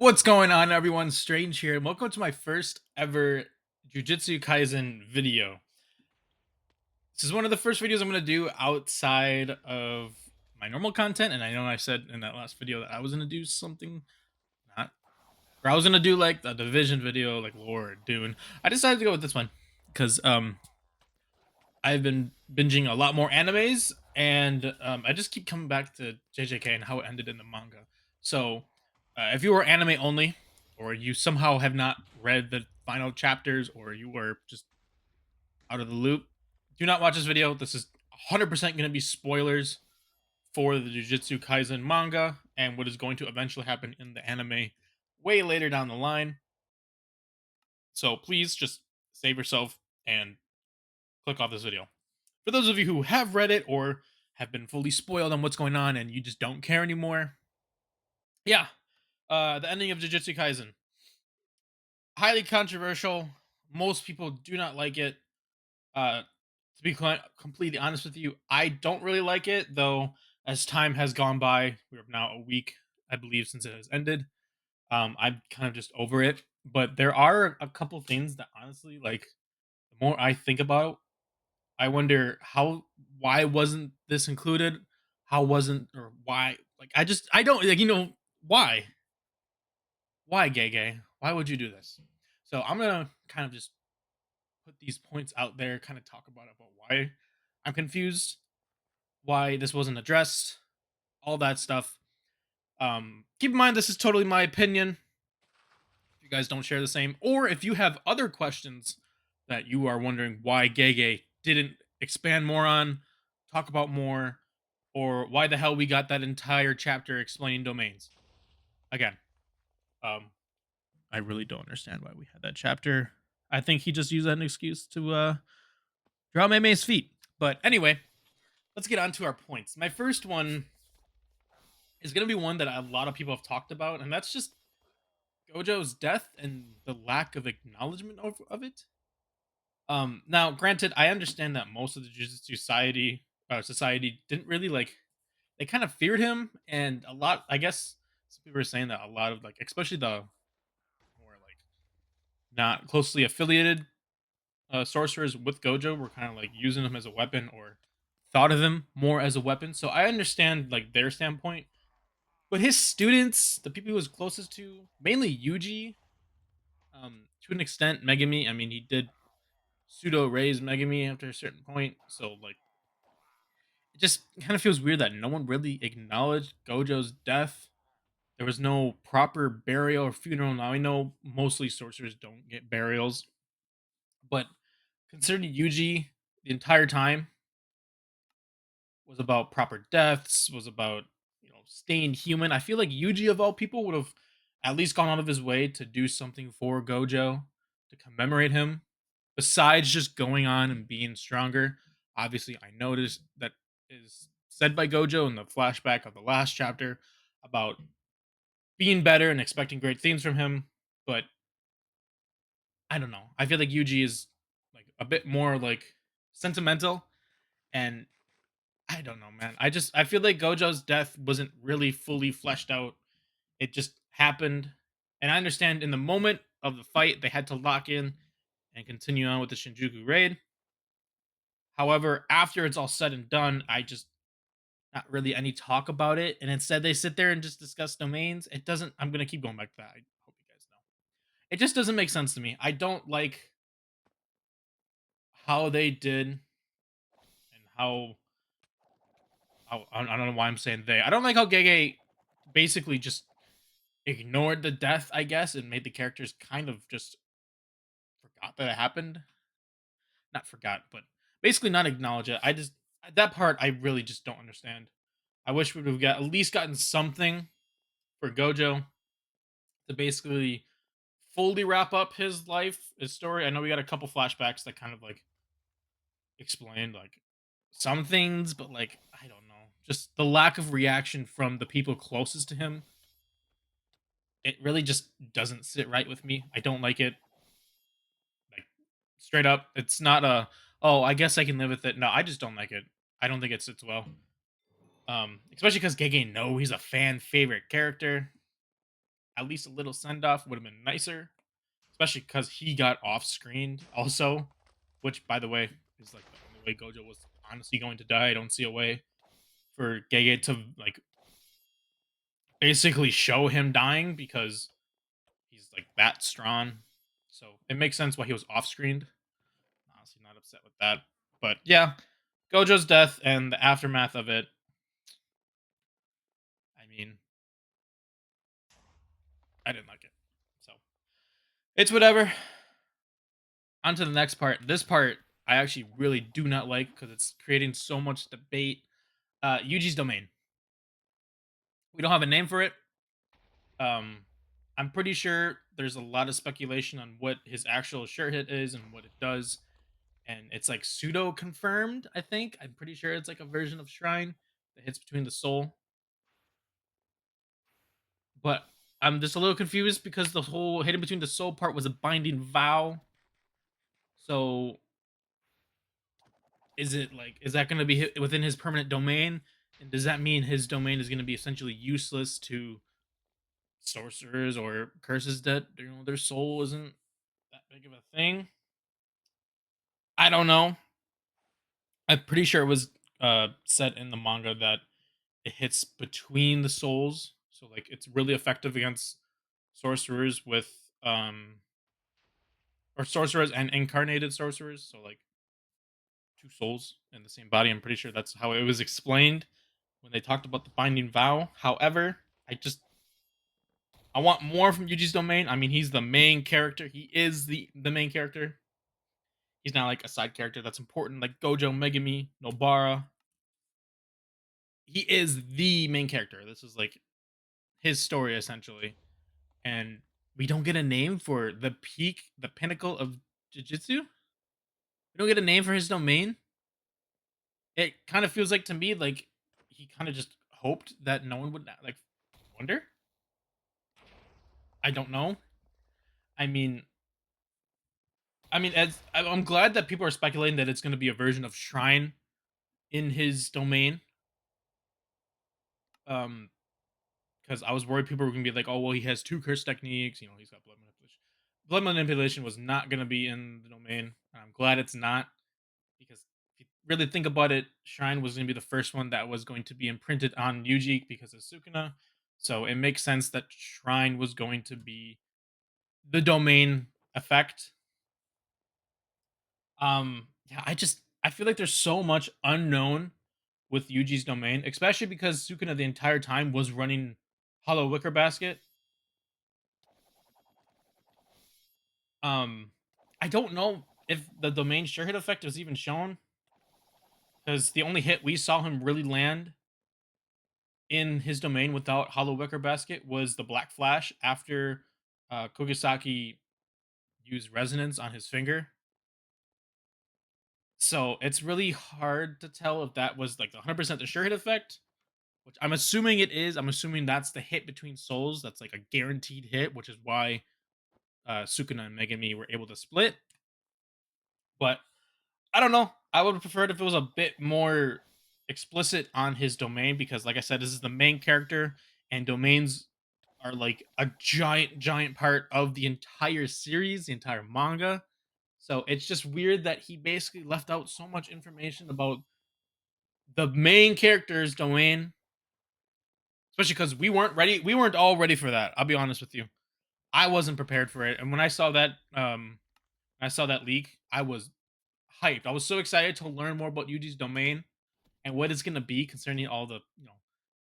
What's going on, everyone? Strange here, and welcome to my first ever Jujutsu Kaisen video. This is one of the first videos I'm going to do outside of my normal content, and I know I said in that last video that I was going to do something not, or I was going to do like a division video, like lore or Dune. I decided to go with this one because I've been binging a lot more animes, and I just keep coming back to JJK and how it ended in the manga. So, if you were anime only, or you somehow have not read the final chapters, or you were just out of the loop, do not watch this video. This is 100% going to be spoilers for the Jujutsu Kaisen manga and what is going to eventually happen in the anime way later down the line. So, please just save yourself and click off this video. For those of you who have read it or have been fully spoiled on what's going on and you just don't care anymore, yeah, the ending of Jujutsu Kaisen, highly controversial. Most people do not like it. To be completely honest with you, I don't really like it, though. As time has gone by, we're now a week, I believe, since it has ended. I'm kind of just over it. But there are a couple things that honestly, like, the more I think about, I wonder why wasn't this included? How wasn't or why? Like I don't like why? Why gay? Why would you do this? So I'm gonna kind of just put these points out there, kind of talk about why I'm confused, why this wasn't addressed, all that stuff. Keep in mind this is totally my opinion. If you guys don't share the same, or if you have other questions that you are wondering why Gege didn't expand more on, talk about more, or why the hell we got that entire chapter explaining domains. Again, um, I really don't understand why we had that chapter. I think he just used that as an excuse to draw May's feet. But anyway, let's get on to our points. My first one is going to be one that a lot of people have talked about, and that's just Gojo's death and the lack of acknowledgement of it. Now, granted, I understand that most of the Jujutsu society didn't really like. They kind of feared him, and a lot. I guess some people were saying that a lot of like, especially the more like not closely affiliated sorcerers with Gojo, were kind of like using him as a weapon or thought of him more as a weapon. So I understand like their standpoint, but his students, the people he was closest to, mainly Yuji, to an extent, Megami. I mean, he did pseudo raise Megami after a certain point, so like it just kind of feels weird that no one really acknowledged Gojo's death. There was no proper burial or funeral. Now I know mostly sorcerers don't get burials, but considering Yuji the entire time was about proper deaths, was about staying human. I feel like Yuji of all people would have at least gone out of his way to do something for Gojo to commemorate him, besides just going on and being stronger. Obviously, I noticed that is said by Gojo in the flashback of the last chapter about being better and expecting great things from him. But I don't know. I feel like Yuji is like a bit more like sentimental, and I don't know, man. I feel like Gojo's death wasn't really fully fleshed out. It just happened, and I understand in the moment of the fight they had to lock in and continue on with the Shinjuku raid. However, after it's all said and done, I just not really any talk about it, and instead they sit there and just discuss domains. It doesn't. I'm gonna keep going back to that. I hope you guys know. It just doesn't make sense to me. I don't like how they did and how I don't know why I'm saying they. I don't like how Gege basically just ignored the death, I guess, and made the characters kind of just forgot that it happened. Not forgot, but basically not acknowledge it. I just that part I really just don't understand. I wish we would have got at least gotten something for Gojo to basically fully wrap up his life, his story. I know we got a couple flashbacks that kind of like explained like some things, but like I don't know, just the lack of reaction from the people closest to him. It really just doesn't sit right with me. I don't like it. Like straight up, it's not a oh I guess I can live with it. No, I just don't like it. I don't think it sits well. Especially because Gege no, he's a fan favorite character. at least a little send off would have been nicer, especially because he got off screened also, which by the way is like the only way Gojo was honestly going to die. I don't see a way for Gege to like basically show him dying because he's like that strong. So it makes sense why he was off screened. Honestly, not upset with that. But yeah, Gojo's death and the aftermath of it. I mean, I didn't like it. So it's whatever. On to the next part. This part I actually really do not like because it's creating so much debate. Yuji's domain. We don't have a name for it. Um, I'm pretty sure there's a lot of speculation on what his actual shirt hit is and what it does, and it's like pseudo confirmed. I think I'm pretty sure it's like a version of Shrine that hits between the soul, but I'm just a little confused because the whole hidden between the soul part was a binding vow. So is it like is that going to be within his permanent domain? And does that mean his domain is going to be essentially useless to sorcerers or curses that their soul isn't that big of a thing? I don't know. I'm pretty sure it was said in the manga that it hits between the souls, so like it's really effective against sorcerers with or sorcerers and incarnated sorcerers. So like two souls in the same body. I'm pretty sure that's how it was explained when they talked about the binding vow. However, I want more from Yuji's domain. I mean, he's the main character. He is the main character. He's not like a side character that's important, like Gojo, Megami, Nobara. He is the main character. This is like his story essentially, and we don't get a name for the peak, the pinnacle of Jujutsu. We don't get a name for his domain. It kind of feels like to me like he kind of just hoped that no one would like wonder. I don't know. I mean, as I'm glad that people are speculating that it's going to be a version of Shrine in his domain. Um, because I was worried people were going to be like, oh well, he has two curse techniques. You know, he's got blood manipulation. Blood manipulation was not going to be in the domain. I'm glad it's not because if you really think about it, Shrine was going to be the first one that was going to be imprinted on Yuji because of Sukuna. So it makes sense that Shrine was going to be the domain effect. Yeah, I feel like there's so much unknown with Yuji's domain, especially because Sukuna the entire time was running Hollow Wicker Basket. Um, I don't know if the domain sure hit effect was even shown because the only hit we saw him really land in his domain without Hollow Wicker Basket was the Black Flash after Kogisaki used resonance on his finger. So it's really hard to tell if that was like the 100% the sure hit effect, which I'm assuming it is. I'm assuming that's the hit between souls. That's like a guaranteed hit, which is why Sukuna and Megami were able to split. But I don't know. I would have preferred if it was a bit more explicit on his domain because, like I said, this is the main character, and domains are like a giant part of the entire series, the entire manga. So it's just weird that he basically left out so much information about the main character's domain, especially because we weren't ready. We weren't all ready for that. I'll be honest with you. I wasn't prepared for it, and when I saw that leak, I was hyped. I was so excited to learn more about Yuji's domain and what it's gonna be concerning all the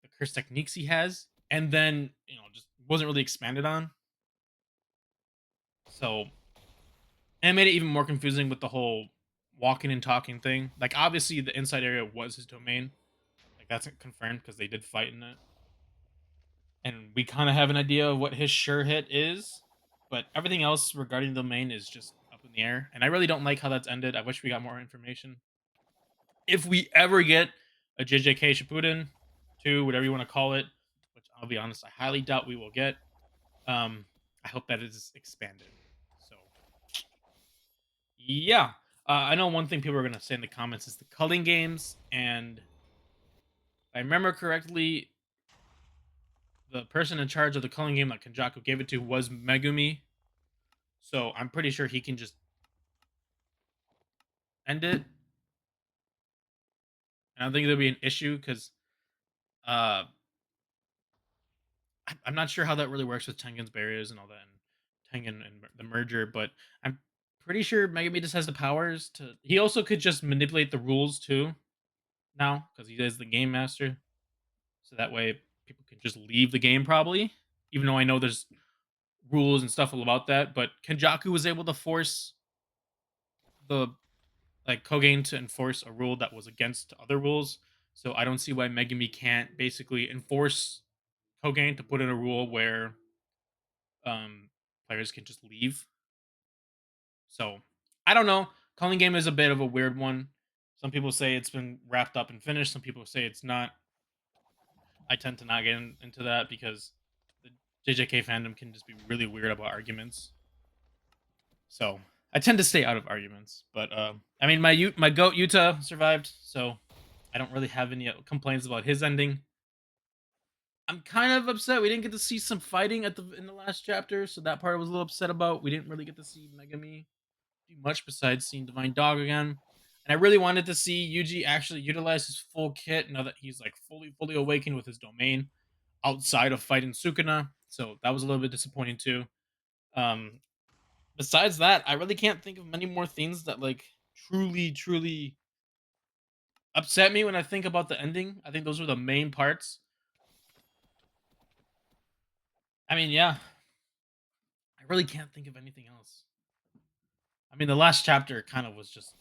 the curse techniques he has, and then just wasn't really expanded on. So and it made it even more confusing with the whole walking and talking thing. Like obviously the inside area was his domain. Like that's confirmed because they did fight in it. And we kind of have an idea of what his sure hit is, but everything else regarding the domain is just up in the air. And I really don't like how that's ended. I wish we got more information. If we ever get a JJK Shippuden 2, whatever you want to call it, which I'll be honest, I highly doubt we will get. Um, I hope that it is expanded. So yeah, I know one thing people are gonna say in the comments is the culling games, and if I remember correctly, the person in charge of the culling game that Kenjaku gave it to was Megumi. So I'm pretty sure he can just end it. And I don't think there'll be an issue because uh, I'm not sure how that really works with Tengen's barriers and all that, and Tengen and the merger. But I'm pretty sure Megumi just has the powers to. He also could just manipulate the rules too now because he is the game master. So that way people can just leave the game probably. Even though I know there's rules and stuff about that, but Kenjaku was able to force the like Kogain to enforce a rule that was against other rules. So I don't see why Megumi can't basically enforce Kogain to put in a rule where players can just leave. So I don't know. Calling game is a bit of a weird one. Some people say it's been wrapped up and finished. Some people say it's not. I tend to not get into that because the JJK fandom can just be really weird about arguments. So I tend to stay out of arguments. But I mean, my goat Yuta survived, so I don't really have any complaints about his ending. I'm kind of upset we didn't get to see some fighting in the last chapter, so that part I was a little upset about. We didn't really get to see Megami do much besides seeing Divine Dog again. And I really wanted to see Yuji actually utilize his full kit now that he's like fully awakened with his domain outside of fighting Sukuna. So that was a little bit disappointing too. Um, Besides that, I really can't think of many more things that like truly upset me when I think about the ending. I think those were the main parts. I mean, yeah, I really can't think of anything else. I mean, the last chapter kind of was just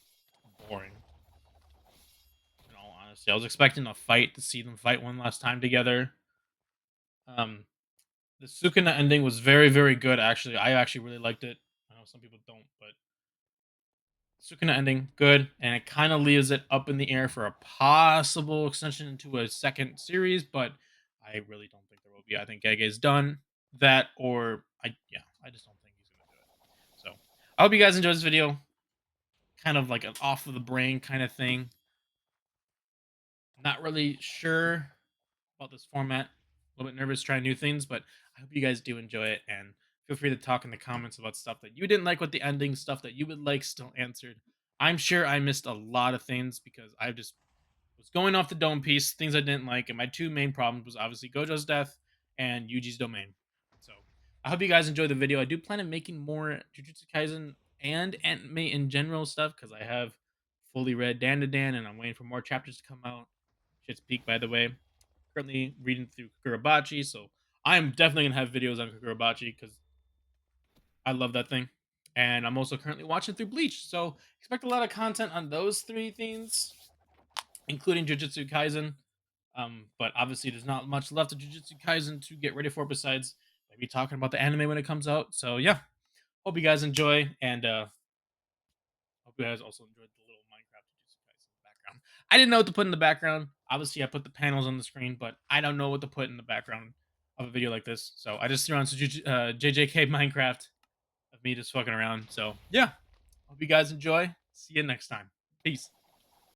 boring. In all honesty, I was expecting a fight to see them fight one last time together. Um, the Sukuna ending was very good. Actually, I actually really liked it. I know some people don't, but Sukuna ending good, and it kind of leaves it up in the air for a possible extension into a second series. But I really don't think there will be. I think Gege is done. That or I just don't think he's gonna do it. So I hope you guys enjoyed this video. Kind of like an off of the brain kind of thing. Not really sure about this format. A little bit nervous trying new things, but I hope you guys do enjoy it. And feel free to talk in the comments about stuff that you didn't like with the ending, stuff that you would like still answered. I'm sure I missed a lot of things because I just was going off the dome piece, things I didn't like, and my two main problems was obviously Gojo's death and Yuji's domain. So I hope you guys enjoyed the video. I do plan on making more Jujutsu Kaisen and anime in general stuff because I have fully read Dan to Dan and I'm waiting for more chapters to come out. Shit's peak, by the way. Currently reading through Kagurabachi, so I'm definitely gonna have videos on Kagurabachi because I love that thing. And I'm also currently watching through Bleach, so expect a lot of content on those three things, including Jujutsu Kaisen. But obviously, there's not much left of Jujutsu Kaisen to get ready for besides maybe talking about the anime when it comes out. So yeah, hope you guys enjoy, and hope you guys also enjoyed the little Minecraft Jujutsu Kaisen in the background. I didn't know what to put in the background. Obviously, I put the panels on the screen, but I don't know what to put in the background of a video like this. So I just threw on some JJK Minecraft of me just fucking around. So yeah, hope you guys enjoy. See you next time. Peace.